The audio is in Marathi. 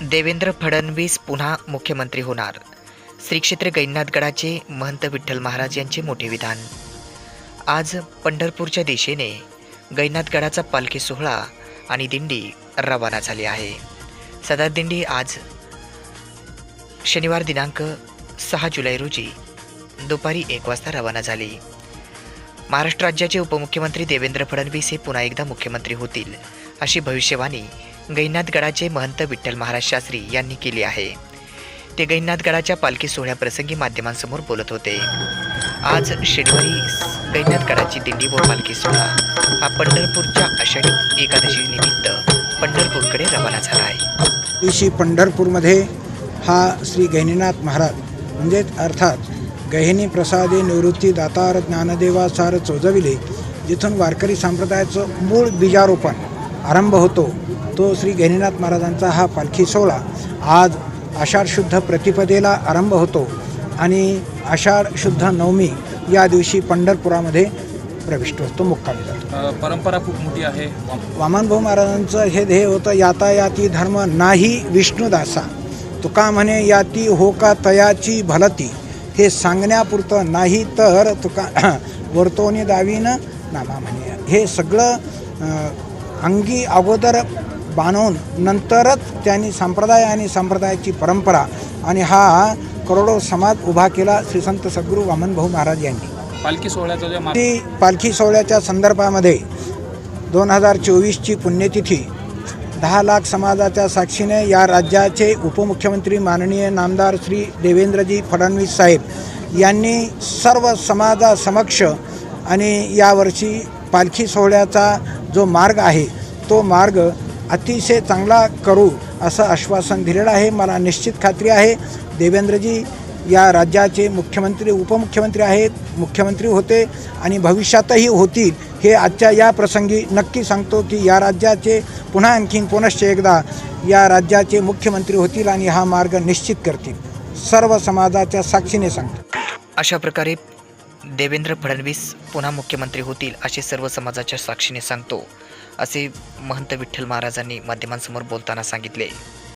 देवेंद्र फडणवीस पुन्हा मुख्यमंत्री होणार. श्री क्षेत्र गैनाथगडाचे महंत विठ्ठल महाराज यांचे मोठे विधान. आज पंढरपूरच्या दिशेने गैनाथगडाचा पालखी सोहळा आणि दिंडी रवाना झाली आहे. सदर दिंडी आज शनिवार दिनांक 6 जुलै रोजी दुपारी 1 वाजता रवाना झाली. महाराष्ट्र राज्याचे उपमुख्यमंत्री देवेंद्र फडणवीस हे पुन्हा एकदा मुख्यमंत्री होतील अशी भविष्यवाणी गैनाथगडाचे महंत विठ्ठल महाराज शास्त्री यांनी केली आहे. ते गैनाथगडाच्या पालखी सोहळ्याप्रसंगी माध्यमांसमोर बोलत होते. आज शनिवारी गैनाथगडाची दिंडी व पालखी सोहळा हा पंढरपूरच्या आषाढी एकादशी निमित्त पंढरपूरकडे रवाना झाला आहे. दिवशी पंढरपूरमध्ये हा श्री गहिनीनाथ महाराज म्हणजेच अर्थात गहिनी प्रसादे निवृत्ती दातार ज्ञानदेवा सार चोजविले, जिथून वारकरी संप्रदायाचं मूळ बीजारोपण आरंभ होतो, तो श्री गहिनीनाथ महाराजांचा हा पालखी सोहळा आज आषाढ शुद्ध प्रतिपदेला आरंभ होतो आणि आषाढ शुद्ध नवमी या दिवशी पंढरपुरामध्ये प्रविष्ट होतो, मुक्कामी जातो. परंपरा खूप मोठी आहे. वामनभाऊ महाराजांचं हे ध्येय होतं, यातायाती धर्म नाही विष्णुदासा, तुका म्हणे याती हो का तयाची भलती, हे सांगण्यापुरतं नाही तर तुका वर्तवणी दावीन नामा म्हणे. हे सगळं अंगी अगोदर बांधून नंतरच त्यांनी संप्रदाय आणि संप्रदायाची परंपरा आणि हा करोडो समाज उभा केला श्री संत सद्गुरू वामनभाऊ महाराज यांनी. पालखी सोहळ्याचा जो ती पालखी सोहळ्याच्या संदर्भामध्ये 2024ची पुण्यतिथी 10 लाख समाजाच्या साक्षीने या राज्याचे उपमुख्यमंत्री माननीय नामदार श्री देवेंद्रजी फडणवीस साहेब यांनी सर्व समाजासमक्ष आणि यावर्षी पालखी सोहळ्याचा जो मार्ग आहे तो मार्ग अतिशय चांगला करू असं आश्वासन दिलेलं आहे. मला निश्चित खात्री आहे देवेंद्रजी या राज्याचे मुख्यमंत्री उपमुख्यमंत्री आहेत, मुख्यमंत्री होते आणि भविष्यातही होतील, हे आजच्या या प्रसंगी नक्की सांगतो की या राज्याचे पुनश्च एकदा या राज्याचे मुख्यमंत्री होतील आणि हा मार्ग निश्चित करतील, सर्व समाजाच्या साक्षीने सांगतो. अशा प्रकारे देवेंद्र फडणवीस पुन्हा मुख्यमंत्री होतील असे सर्व समाजाच्या साक्षीने सांगतो, असे महंत विठ्ठल महाराजांनी माध्यमांसमोर बोलताना सांगितले.